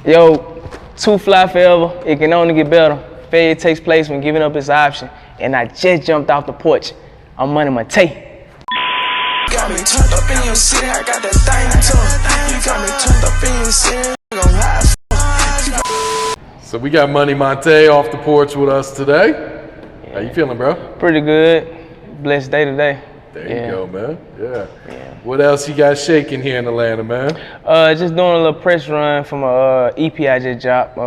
Yo, too fly forever. It can only get better. Failure takes place when giving up is an option. And I just jumped off the porch. I'm Money Monta. Got me turned up in your city, I got that thing too. You got me turned up in your city, gon' hide. So we got Money Monta off the porch with us today. How you feeling, bro? Pretty good. Blessed day today. There you go, man. Yeah. What else you got shaking here in Atlanta, man? Just doing a little press run from a EP I just dropped.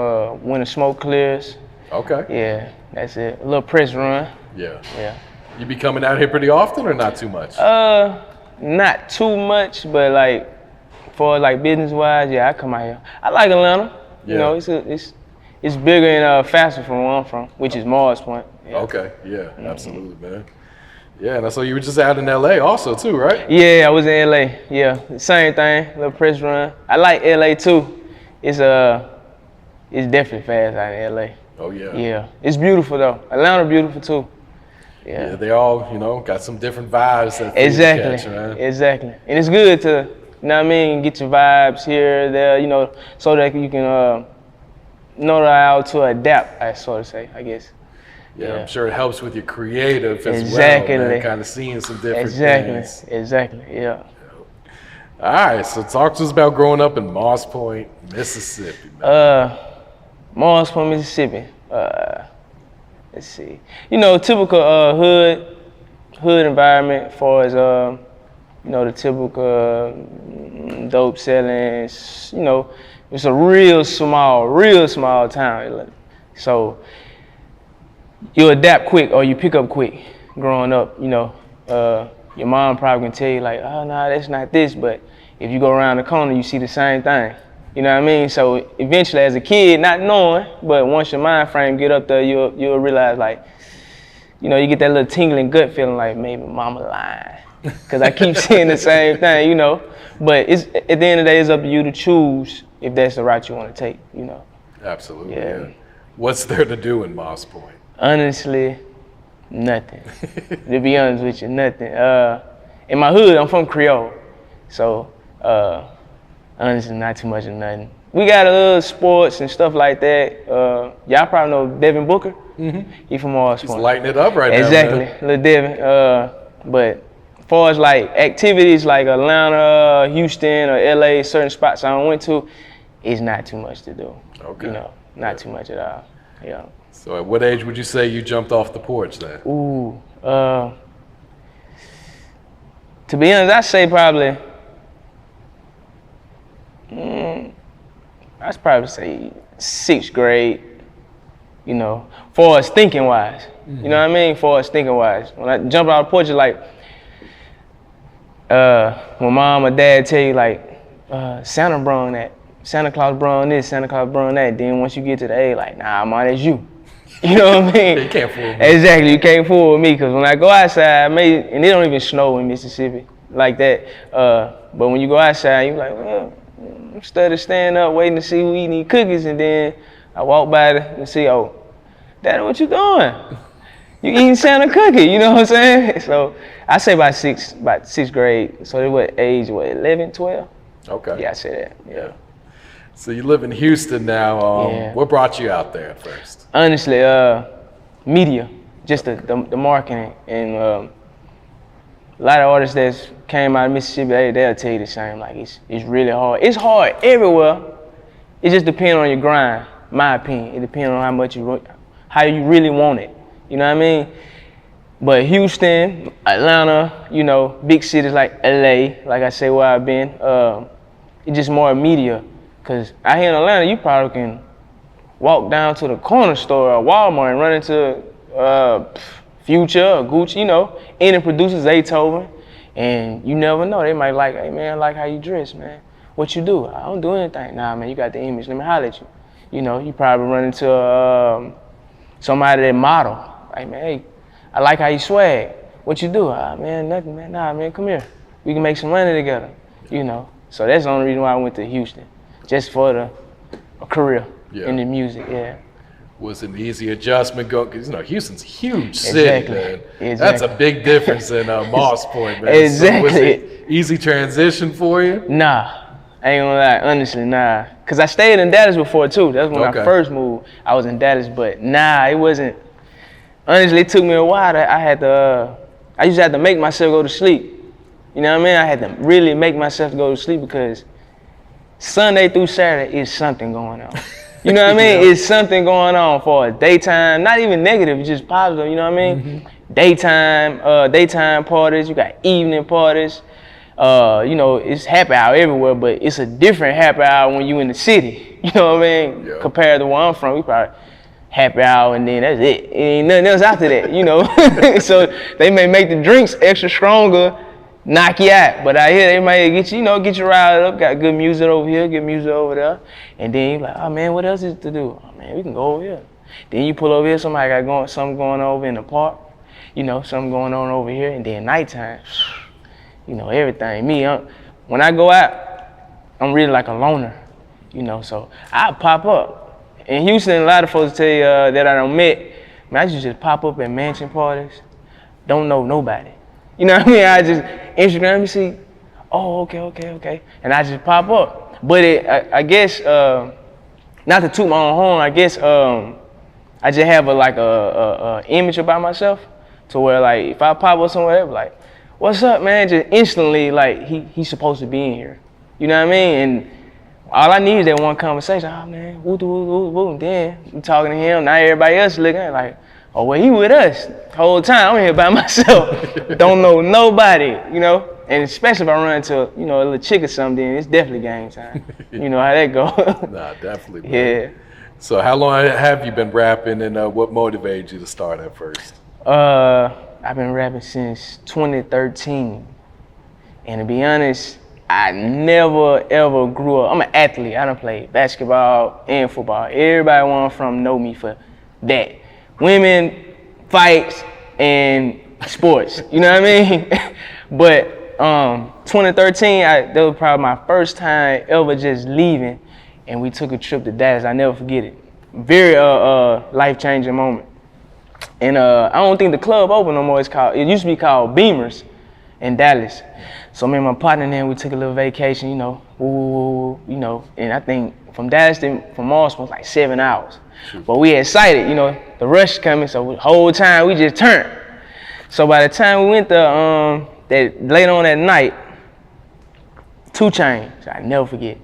When the smoke clears. Okay. Yeah, that's it. A little press run. Yeah. Yeah. You be coming out here pretty often or not too much? Not too much, but like for like business wise, yeah, I come out here. I like Atlanta. Yeah. You know, it's bigger and faster from where I'm from, which is Mars Point. Yeah. Okay. Yeah. Absolutely, man. Yeah, and I saw you were just out in LA also too, right? Yeah, I was in LA. Yeah, same thing. Little press run. I like LA too. It's definitely fast out in LA. Oh yeah. Yeah, it's beautiful though. Atlanta beautiful too. Yeah, they all, got some different vibes that Exactly. catch, man. Exactly. And it's good to, get your vibes here, there, so that you can know how to adapt, I sort of say, I guess. Yeah, I'm sure it helps with your creative as Exactly. well, man, kind of seeing some different things. Exactly, yeah. All right, so talk to us about growing up in Moss Point, Mississippi, man. Mars Point, Mississippi. Let's see. Typical hood environment as far as the typical dope selling. It's a real small town. So you adapt quick or you pick up quick growing up. Your mom probably can tell you like, oh no, that's not this, but if you go around the corner, you see the same thing. You know what I mean? So eventually as a kid, not knowing, but once your mind frame get up there, you'll realize like, you get that little tingling gut feeling like maybe mama lying. Cause I keep seeing the same thing, But it's at the end of the day, it's up to you to choose if that's the route you want to take, Absolutely. Yeah. What's there to do in Moss Point? Honestly, nothing. To be honest with you, nothing. In my hood, I'm from Creole. So honestly, not too much of nothing. We got a little sports and stuff like that. Y'all probably know Devin Booker. Mm-hmm. He from Mars Point. He's lighting it up right now. Exactly, little Devin. But as far as like activities like Atlanta, Houston, or LA, certain spots I went to, it's not too much to do. Okay. Not too much at all. Yeah. So at what age would you say you jumped off the porch then? Ooh. To be honest, I'd say probably. I'd probably say 6th grade, for us thinking wise. Mm-hmm. You know what I mean? For us thinking wise. When I jump out of the porch, it's like, when mom or dad tell you like, Santa brung that, Santa Claus brung this, Santa Claus brung that. Then once you get to the age, like, nah, man, that's you. You know what I mean? You can't fool me. Exactly, you can't fool with me. Cause when I go outside, and it don't even snow in Mississippi like that. But when you go outside, you like, well, instead of standing up waiting to see who eating these cookies, and then I walk by and see, oh, Daddy, what you doing? You eating Santa cookie, you know what I'm saying? So I say about 6th grade. So they what age, 11, 12? Okay. Yeah, I say that, yeah. So you live in Houston now. Yeah. What brought you out there at first? Honestly, media, just the marketing, and a lot of artists that came out of Mississippi, they'll tell you the same. Like it's really hard. It's hard everywhere. It just depends on your grind. My opinion. It depends on how you really want it. You know what I mean? But Houston, Atlanta, big cities like LA, like I say where I've been, it's just more media. Cause out here in Atlanta, you probably can walk down to the corner store or Walmart and run into Future or Gucci, any producers Zaytoven, and you never know. They might like, hey man, I like how you dress, man. What you do? I don't do anything. Nah, man, you got the image. Let me holler at you. You probably run into somebody that model. Like, man, hey, I like how you swag. What you do? Man, nothing, man. Nah, man, come here. We can make some money together. So that's the only reason why I went to Houston, just for a career in the music. Yeah. Was an easy adjustment because Houston's a huge city, man. Exactly. That's a big difference in Moss Point, man. Exactly. So was it easy transition for you? Nah, I ain't gonna lie, honestly, nah. Cause I stayed in Dallas before too. That's when I first moved. I was in Dallas, but nah, it wasn't. Honestly, it took me a while. I used to have to make myself go to sleep. You know what I mean? I had to really make myself go to sleep because Sunday through Saturday is something going on. You know what I mean? It's something going on for a daytime, not even negative, it's just positive, you know what I mean? Daytime parties, you got evening parties. You know, it's happy hour everywhere, but it's a different happy hour when you in the city. You know what I mean? Compared to where I'm from, we probably happy hour and then that's it. Ain't nothing else after that, you know? So they may make the drinks extra stronger, knock you out. But out here, they might get you, get you riled up, got good music over here, good music over there. And then you're like, oh man, what else is to do? Oh man, we can go over here. Then you pull over here, somebody got something going on over in the park, something going on over here. And then nighttime, everything. When I go out, I'm really like a loner, so I pop up. In Houston, a lot of folks tell you that I don't met, man, I used to just pop up at mansion parties, don't know nobody. You know what I mean? I just Instagram, you see, oh, okay. And I just pop up. But I guess, not to toot my own horn, I guess I just have a image about myself to where like if I pop up somewhere, like, what's up, man? Just instantly like he's supposed to be in here. You know what I mean? And all I need is that one conversation. Oh man, woo. And then we talking to him. Now everybody else looking at like, oh well, he with us the whole time. I'm here by myself. Don't know nobody, And especially if I run into a little chick or something, then it's definitely game time. You know how that go. Nah, definitely. Man. Yeah. So how long have you been rapping, and what motivated you to start at first? I've been rapping since 2013, and to be honest, I never ever grew up. I'm an athlete. I done played basketball and football. Everybody where I'm from know me for that. Women, fights, and sports. You know what I mean? But 2013, that was probably my first time ever just leaving, and we took a trip to Dallas. I never forget it. Very life-changing moment. And I don't think the club open no more. It used to be called Beamers in Dallas. So me and my partner then we took a little vacation, and I think from Dallas from Mars was like 7 hours. But we excited, the rush coming, so the whole time we just turned. So by the time we went to later on that night, 2 Chainz, I never forget.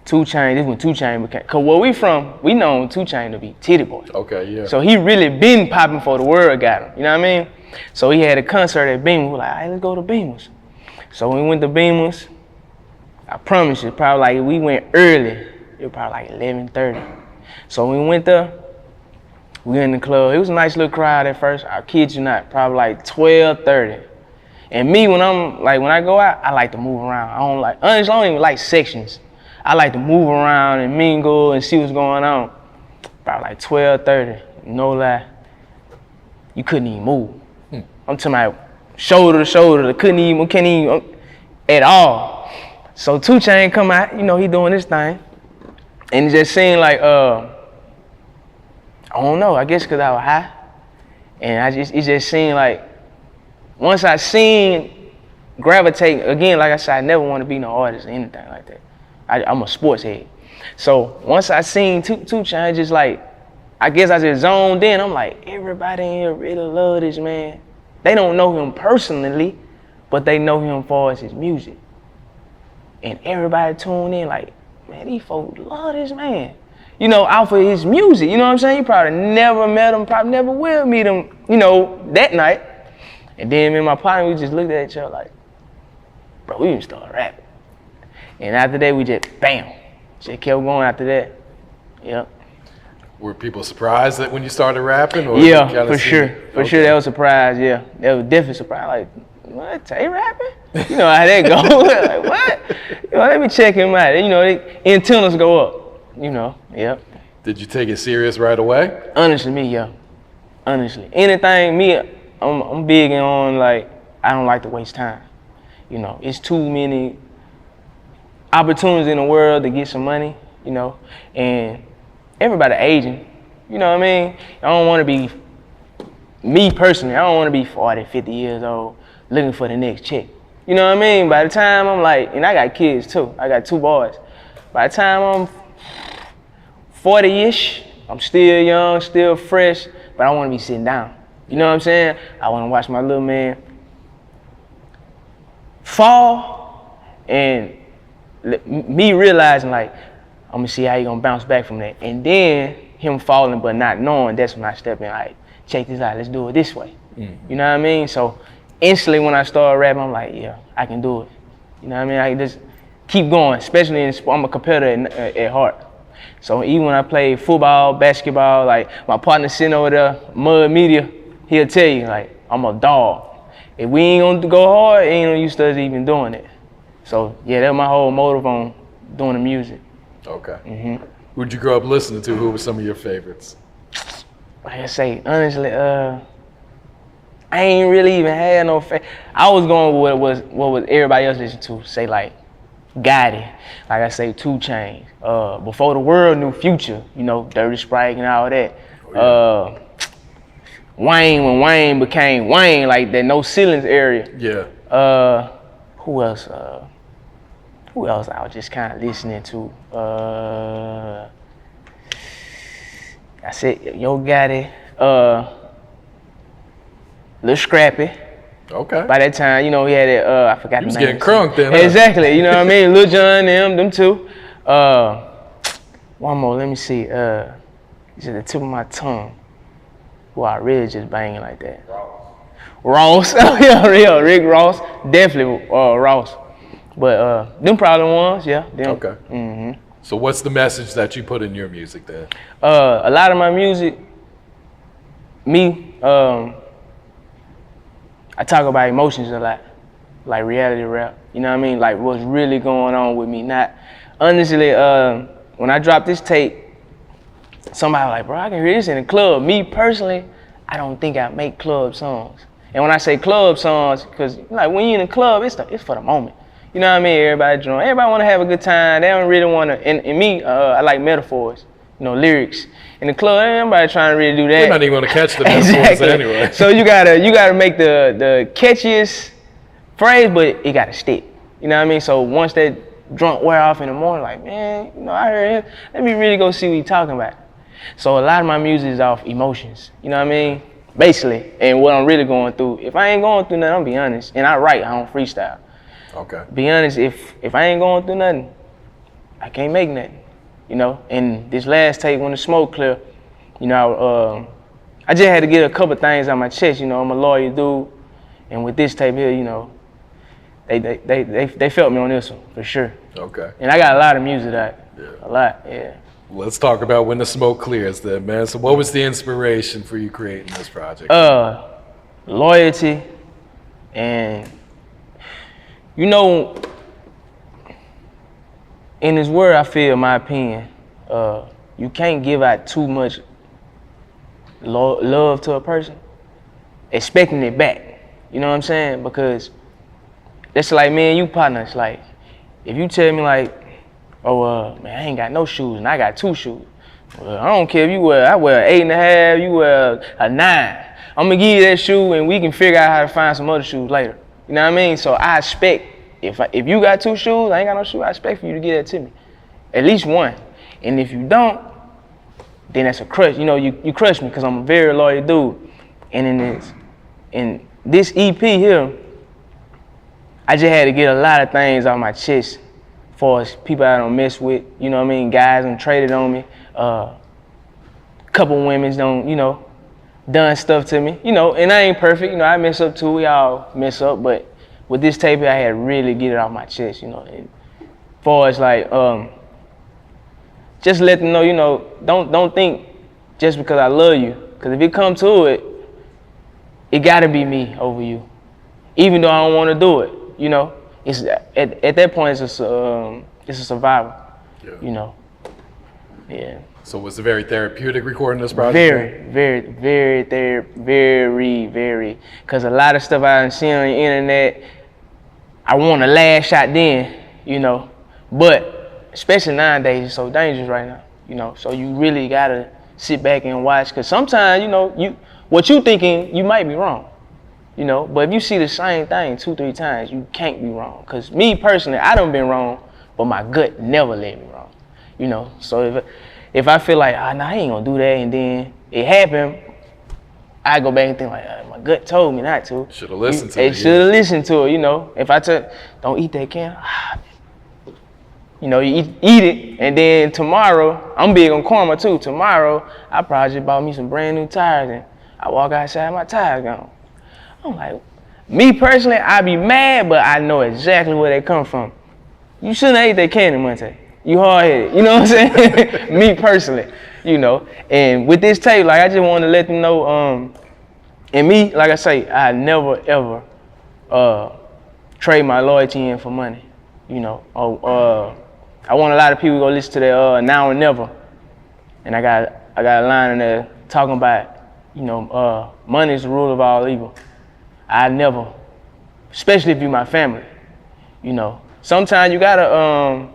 2 Chainz, this when 2 Chainz became, cause where we from, we know 2 Chainz to be Titty Boy. Okay, yeah. So he really been popping for the world got him, you know what I mean? So he had a concert at Beamers, we're like, all right, let's go to Beamers. So when we went to Beamers, I promise you, probably like we went early, it was probably like 11:30. So when we went there, we in the club, it was a nice little crowd at first, I kid you not, probably like 12:30. And me, when I go out, I like to move around. Honestly, I don't even like sections. I like to move around and mingle and see what's going on. About like 12:30, no lie, you couldn't even move. I'm talking about shoulder to shoulder, can't even at all. So 2 Chainz come out, he doing this thing. And it just seemed like, I don't know, I guess because I was high. And it just seemed like, once I seen gravitate, again, like I said, I never want to be no artist or anything like that. I'm a sports head. So once I seen 2 Chainz, just like, I guess I just zoned in. I'm like, everybody in here really love this man. They don't know him personally, but they know him for his music. And everybody tuned in like, man, these folks love this man. Out for his music, you know what I'm saying? You probably never met him, probably never will meet him, that night. And then me and my partner, we just looked at each other like, bro, we even started rapping. And after that, we just, bam, just kept going after that. Yep. Were people surprised that when you started rapping? Or yeah, for sure. For sure, that was a surprise, yeah. That was definitely a surprise. Like, what, Tay rapping? You know how that go. Like, what? Let me check him out. The antennas go up, yep. Did you take it serious right away? Honestly, me, yeah. Honestly. Anything, me, I'm big on, like, I don't like to waste time. It's too many opportunities in the world to get some money, and everybody aging, you know what I mean? I don't want to be, me personally, I don't want to be 40, 50 years old looking for the next check. You know what I mean? By the time I'm like, and I got kids too. I got 2 boys. By the time I'm 40-ish, I'm still young, still fresh, but I want to be sitting down. You know what I'm saying? I want to watch my little man fall, and me realizing like, I'm gonna see how he gonna bounce back from that. And then him falling but not knowing, that's when I step in, like, check this out, let's do it this way. You know what I mean? So instantly when I started rapping, I'm like, yeah, I can do it. You know what I mean? I can just keep going, especially in sport. I'm a competitor at heart. So even when I play football, basketball, like my partner sitting over there, Mud Media, he'll tell you, like, I'm a dog. If we ain't gonna go hard, it ain't no use to us even doing it. So yeah, that's my whole motive on doing the music. Okay. Who'd you grow up listening to? Who were some of your favorites? Like I say, honestly, I ain't really even had no I was going with what was everybody else listened to. Say like Gotti, like I say 2 Chainz. Before the world knew Future, you know, Dirty Sprite and all that. Oh, yeah. Wayne, when Wayne became Wayne, like that No Ceilings area. Yeah. Who else? Who else I was just kind of listening to? I said Yo Gotti, Lil Scrappy. Okay. By that time, you know, he had it, I forgot the name. He was getting crunk then, huh? Exactly, you know what I mean? Lil Jon, them 2. One more, let me see. It's at the tip of my tongue. Who I really just banging like that. Ross. Oh yeah, real. Rick Ross. Definitely Ross. But them probably ones, yeah. Them. Okay. So what's the message that you put in your music then? A lot of my music, I talk about emotions a lot, like reality rap. You know what I mean? Like what's really going on with me. Not honestly. When I dropped this tape, somebody was like, bro, I can hear this in the club. Me personally, I don't think I make club songs. And when I say club songs, because like when you're in the club, it's for the moment. You know what I mean? Everybody drunk. Everybody want to have a good time. They don't really want to. And me, I like metaphors. You know, lyrics. In the club, everybody trying to really do that. You're not even going to catch the metaphors anyway. So you gotta make the catchiest phrase, but it gotta stick. You know what I mean? So once that drunk wear off in the morning, like, man, you know, I heard him. Let me really go see what he's talking about. So a lot of my music is off emotions. You know what I mean? Basically, and what I'm really going through. If I ain't going through nothing, I'm be honest. And I write, I don't freestyle. Okay. Be honest, if I ain't going through nothing, I can't make nothing. You know, and this last tape, when the smoke clear, you know, I just had to get a couple things on my chest. You know, I'm a lawyer dude, and with this tape here, you know, they felt me on this one for sure. Okay. And I got a lot of music out. Yeah. A lot, yeah. Let's talk about When the Smoke Clears then, man. So what was the inspiration for you creating this project? Loyalty, and you know, in this world, I feel, my opinion, you can't give out too much love to a person, expecting it back. You know what I'm saying? Because that's like me and you partners. Like, if you tell me like, oh, man, I ain't got no shoes and I got 2 shoes. Well, I don't care if I wear 8.5, you wear a 9. I'm gonna give you that shoe and we can figure out how to find some other shoes later. You know what I mean? So I expect, if you got 2 shoes, I ain't got no shoes, I expect for you to give that to me. At least 1. And if you don't, then that's a crush. You know, you crush me because I'm a very loyal dude. And in this EP here, I just had to get a lot of things off my chest for as people I don't mess with. You know what I mean? Guys done traded on me. Couple women's done, you know, done stuff to me. You know, and I ain't perfect. You know, I mess up too. We all mess up. But with this tape here, I had to really get it off my chest. You know, and far as like, just let them know. You know, don't think just because I love you. Because if it come to it, it gotta be me over you, even though I don't want to do it. You know, it's at that point it's a survival. Yeah. You know, yeah. So was it very therapeutic recording this project? Very. Because a lot of stuff I see on the internet, I want a last shot then, you know. But especially nowadays, it's so dangerous right now, you know. So you really gotta sit back and watch. Because sometimes, you know, what you thinking, you might be wrong. you know. But if you see the same thing 2-3 times, you can't be wrong. Cause me personally, I done been wrong, but my gut never led me wrong, you know. So if I feel like, nah, I ain't gonna do that, and then it happened, I go back and think like, my gut told me not to. Should have listened to it. Should have listened to it, you know. If I tell, don't eat that can, you know, you eat it, and then tomorrow, I'm big on karma too. Tomorrow, I probably just bought me some brand new tires, and I walk outside, my tires gone. I'm like, me personally, I be mad, but I know exactly where they come from. You shouldn't have ate that candy, Monte. You hard-headed, you know what I'm saying? Me personally, you know. And with this tape, like, I just want to let them know, and me, like I say, I never ever trade my loyalty in for money, you know. I want a lot of people to go listen to that Now and Never, and I got a line in there talking about, you know, money is the rule of all evil. I never, especially if you're my family, you know. Sometimes you gotta,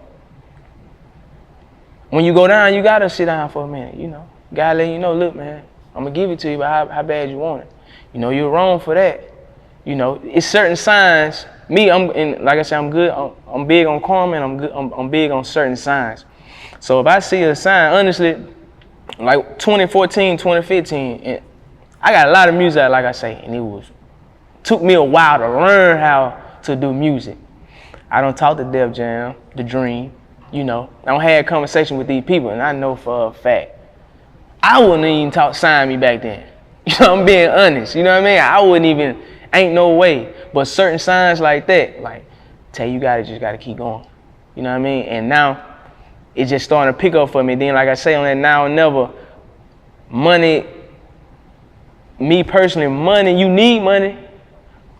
when you go down, you gotta sit down for a minute, you know. Gotta let you know, look, man, I'm gonna give it to you, but how bad you want it. You know, you're wrong for that. You know, it's certain signs. Me, like I said, I'm good. I'm big on karma, and I'm big on certain signs. So if I see a sign, honestly, like 2014, 2015, and I got a lot of music, like I say, and took me a while to learn how to do music. I don't talk to Def Jam, The Dream, you know. I don't have conversation with these people, and I know for a fact, I wouldn't even sign me back then. You know, I'm being honest, you know what I mean? I wouldn't even, ain't no way. But certain signs like that, like, tell you just gotta keep going. You know what I mean? And now, it's just starting to pick up for me. Then, like I say, on that Now and Never, money, me personally, money, you need money,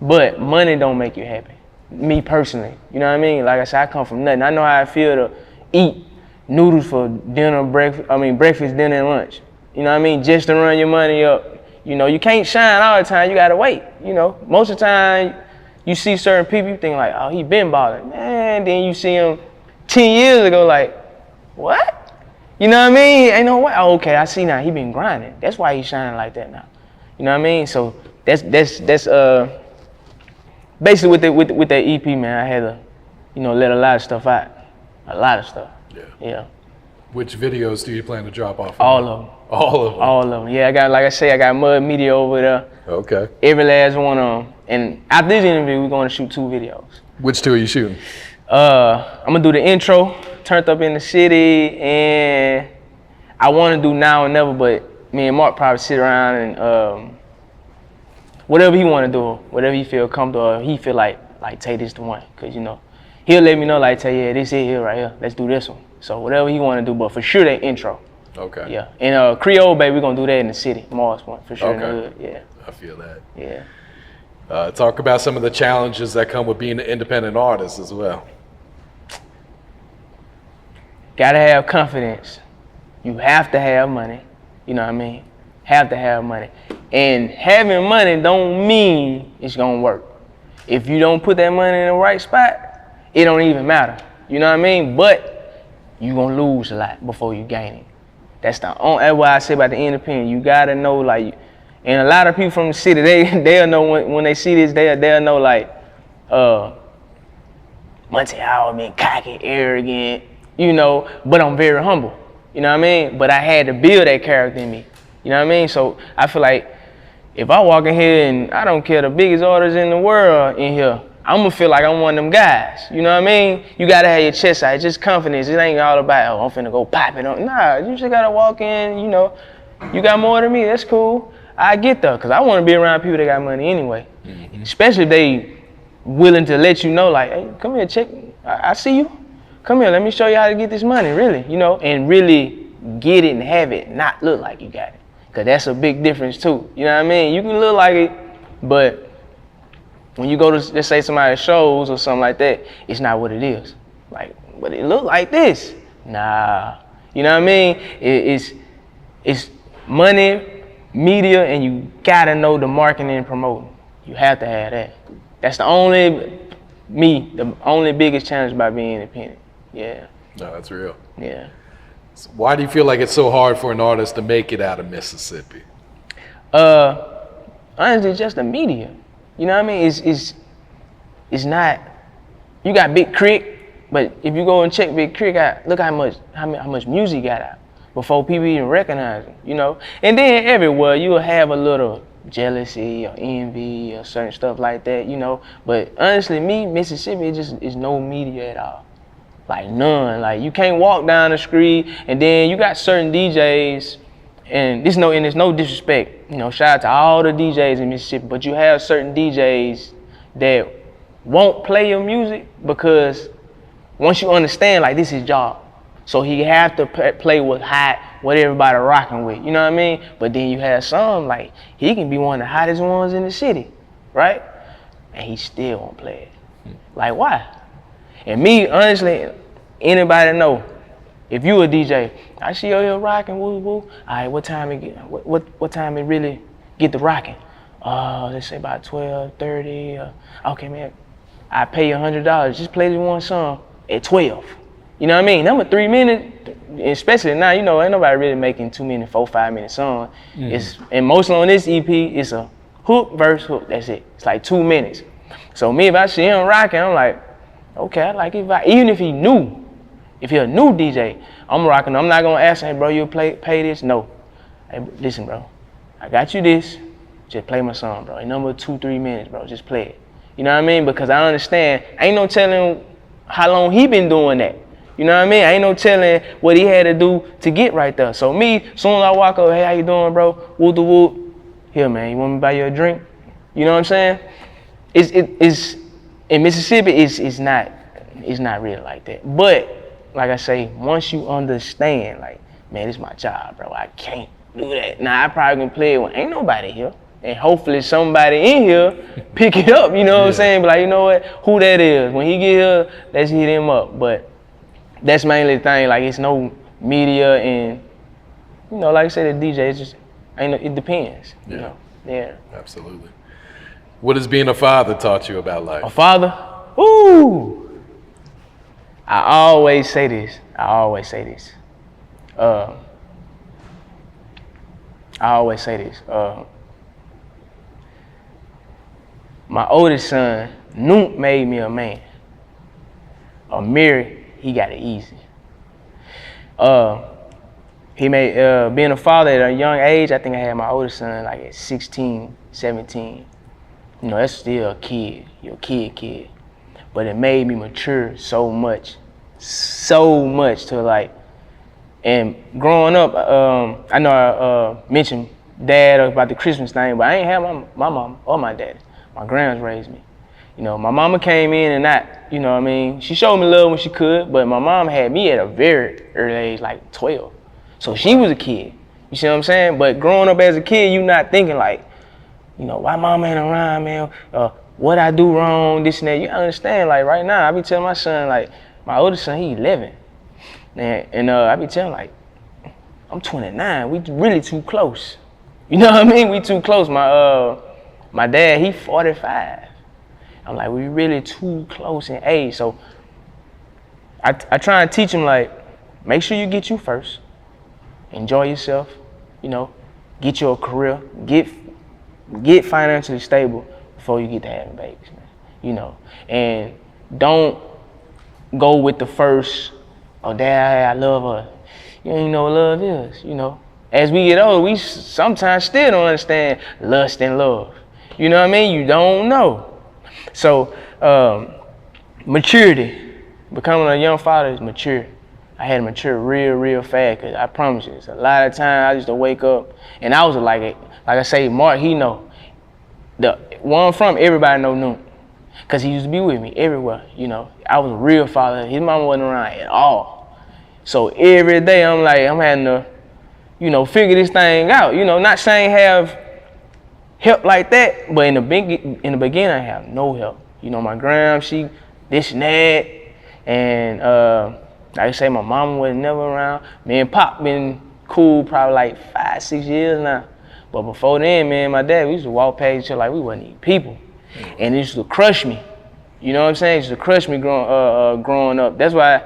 but money don't make you happy. Me personally, you know what I mean? Like I said, I come from nothing. I know how I feel to eat noodles for dinner, breakfast, dinner, and lunch. You know what I mean? Just to run your money up. You know, you can't shine all the time. You gotta wait. You know, most of the time, you see certain people, you think like, oh, he been balling, man. Then you see him 10 years ago, like, what? You know what I mean? Ain't no way. Oh, okay, I see now. He been grinding. That's why he's shining like that now. You know what I mean? So that's basically with that EP, man. I had to, you know, let a lot of stuff out. A lot of stuff. Yeah. Which videos do you plan to drop off? All of them. All of them? All of them. Yeah, I got Mud Media over there. Okay. Every last one of them. And after this interview, we're going to shoot 2 videos. Which 2 are you shooting? I'm going to do the intro, Turned Up in the City, and I want to do Now and Never, but me and Mark probably sit around and whatever he want to do, whatever he feel comfortable, he feel like take this the one. Because, you know, he'll let me know, like, yeah, this is here right here. Let's do this one. So whatever he want to do, but for sure that intro. Okay. Yeah. And Creole, baby, we're going to do that in the city, Mars Point, for sure. Okay. Yeah. I feel that. Yeah. Talk about some of the challenges that come with being an independent artist as well. Gotta have confidence. You have to have money. You know what I mean? Have to have money. And having money don't mean it's gonna work. If you don't put that money in the right spot, it don't even matter. You know what I mean? But you gonna lose a lot before you gain it. That's why I say about the independent. You gotta know, like, and a lot of people from the city, they'll know when they see this, they'll know, like, Monte, I've been cocky, arrogant, you know, but I'm very humble. You know what I mean? But I had to build that character in me. You know what I mean? So I feel like if I walk in here and I don't care the biggest artists in the world in here, I'm gonna feel like I'm one of them guys. You know what I mean? You gotta have your chest out. It's just confidence. It ain't all about, oh, I'm finna go pop it on. Nah, you just gotta walk in, you know, you got more than me, that's cool. I get that, because I wanna be around people that got money anyway. Mm-hmm. Especially if they willing to let you know, like, hey, come here, check, I see you. Come here, let me show you how to get this money, really, you know, and really get it and have it, not look like you got it. Because that's a big difference too. You know what I mean? You can look like it, but when you go to, let's say, somebody's shows or something like that, it's not what it is. Like, but it look like this. Nah. You know what I mean? It's money, media, and you gotta know the marketing and promoting. You have to have that. That's the only biggest challenge about being independent. Yeah. No, that's real. Yeah. So why do you feel like it's so hard for an artist to make it out of Mississippi? Honestly, just the media. You know what I mean? It's not. You got Big Crit, but if you go and check Big Crit out, look how much music he got out before people even recognize him. You know, and then everywhere you'll have a little jealousy or envy or certain stuff like that. You know, but honestly, Mississippi, it just is no media at all. Like none. Like you can't walk down the street, and then you got certain DJs, and there's no disrespect. You know, shout out to all the DJs in Mississippi, but you have certain DJs that won't play your music because once you understand, like, this is job, so he have to play what everybody rocking with. You know what I mean? But then you have some, like, he can be one of the hottest ones in the city, right? And he still won't play it. Like, why? And me, honestly, anybody know, if you a DJ, I see you here rocking, woo woo. All right, what time it get? What time it really get to rocking? Let's say about 12:30. Okay, man, I pay you $100. Just play this one song at 12. You know what I mean? Number 3 minutes, especially now, you know, ain't nobody really making 2 minute, 4-5 minute song. And mostly on this EP, it's a hook, verse, hook. That's it. It's like 2 minutes. So me, if I see him rocking, I'm like, okay, I like it. Even if he new, if he a new DJ, I'm rocking. I'm not gonna ask him, hey, bro, you pay this? No. Hey, listen, bro, I got you this. Just play my song, bro. In number 2-3 minutes, bro. Just play it. You know what I mean? Because I understand. Ain't no telling how long he been doing that. You know what I mean? Ain't no telling what he had to do to get right there. So me, soon as I walk up, hey, how you doing, bro? Whoop the whoop. Here, man, you want me to buy you a drink? You know what I'm saying? It's in Mississippi, it's not really like that. But like I say, once you understand, like, man, this is my job, bro. I can't do that. Now I probably can play it when ain't nobody here. And hopefully somebody in here pick it up, you know what I'm saying? But like, you know what, who that is? When he get here, let's hit him up. But that's mainly the thing, like, it's no media, and, you know, like I said, the DJ, it's just, it depends, you know? Yeah. Absolutely. What has being a father taught you about life? A father? Ooh! I always say this. My oldest son, Noop, made me a man. Amiri, he got it easy. He made, being a father at a young age, I think I had my oldest son like at 16, 17. You know, that's still a kid, you're a kid. But it made me mature so much to, like, and growing up, I know I mentioned dad about the Christmas thing, but I ain't have my mom or my dad. My grands raised me. You know, my mama came in and you know what I mean? She showed me love when she could, but my mom had me at a very early age, like 12. So she was a kid, you see what I'm saying? But growing up as a kid, you not thinking like, you know, why mama ain't around, man? What I do wrong, this and that. You understand, like right now, I be telling my son, like, my oldest son, he 11. And I be telling, like, I'm 29, we really too close. You know what I mean? We too close. My dad, he 45. I'm like, we really too close in age. So I try and teach him, like, make sure you get you first. Enjoy yourself, you know, get your career, get financially stable before you get to having babies, man. You know, and don't go with the first, oh, dad, I love her. You don't even know what love is, you know. As we get older, we sometimes still don't understand lust and love. You know what I mean? You don't know. So, maturity, becoming a young father is mature. I had to mature real fast, because I promise you, a lot of times I used to wake up, and I was like I say, Mark, he know. The one from everybody know Noop, because he used to be with me everywhere, you know. I was a real father. His mama wasn't around at all. So every day I'm having to, you know, figure this thing out. You know, not saying have help like that, but in the beginning I have no help. You know, my gram, she this and that, and like I say, my mama was never around. Me and Pop been cool probably like 5-6 years now. But before then, man, my dad, we used to walk past each other like we wasn't even people. And it used to crush me. You know what I'm saying? It used to crush me growing up. That's why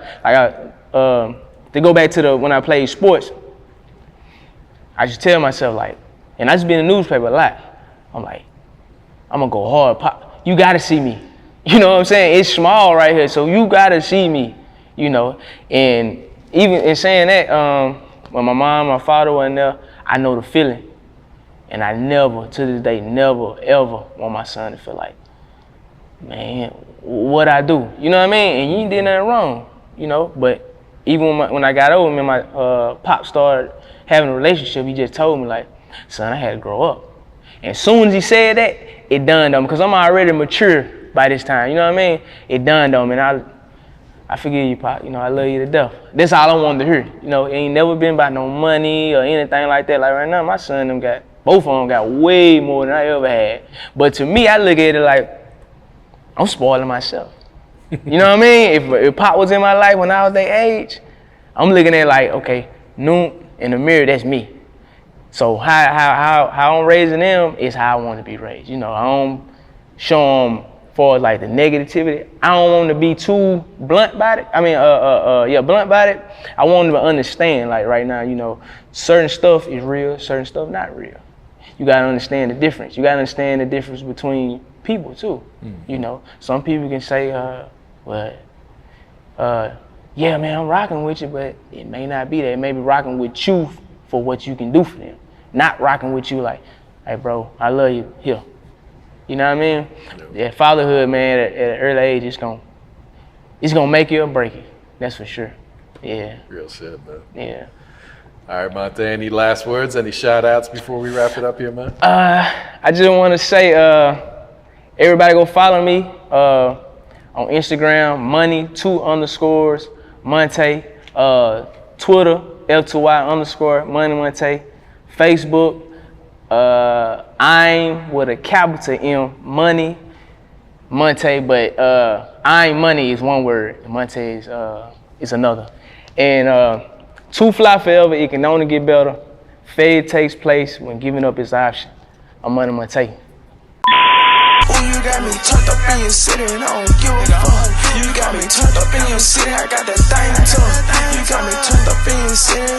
to go back to when I played sports, I just tell myself, like, and I just be in the newspaper a lot. I'm like, I'm gonna go hard. Pop, you gotta see me. You know what I'm saying? It's small right here, so you gotta see me. You know, and even in saying that, when my mom, my father wasn't there, I know the feeling. And I never, to this day, never, ever want my son to feel like, man, what I do? You know what I mean? And you ain't did nothing wrong, you know? But even when I got older, and my pop started having a relationship, he just told me, like, son, I had to grow up. And as soon as he said that, it dawned on me, because I'm already mature by this time, you know what I mean? It dawned on me, and I forgive you, Pop. You know, I love you to death. That's all I wanted to hear. You know, it ain't never been about no money or anything like that. Like right now, my son both of them got way more than I ever had. But to me, I look at it like, I'm spoiling myself. You know what I mean? If Pop was in my life when I was that age, I'm looking at it like, okay, Noon in the mirror, that's me. So how I'm raising them is how I want to be raised. You know, I don't show them for like the negativity. I don't want to be too blunt about it. I mean, blunt about it. I want them to understand, like right now, you know, certain stuff is real, certain stuff not real. You gotta understand the difference. You gotta understand the difference between people too. You know, some people can say, yeah, man, I'm rocking with you, but it may not be that. It may be rocking with you for what you can do for them, not rocking with you like, hey, bro, I love you. Here. You know what I mean? Yeah, fatherhood, man, at an early age, it's gonna make you or break you. That's for sure. Yeah. Real shit, man. Yeah. All right, Monta, any last words, any shout outs before we wrap it up here, man? I just want to say, everybody go follow me on Instagram, money2_Monta, Twitter, L2Y_Money Monta, Facebook, I'm with a capital M, Money Monta, but I'm Money is one word, Monta is another. And too fly forever, it can only get better. Fade takes place when giving up is option. I'm Money Monta. You got me turned up in your city and I don't give a fuck. You got me turned up in your city, I got that thing tough. You got me turned up in your city.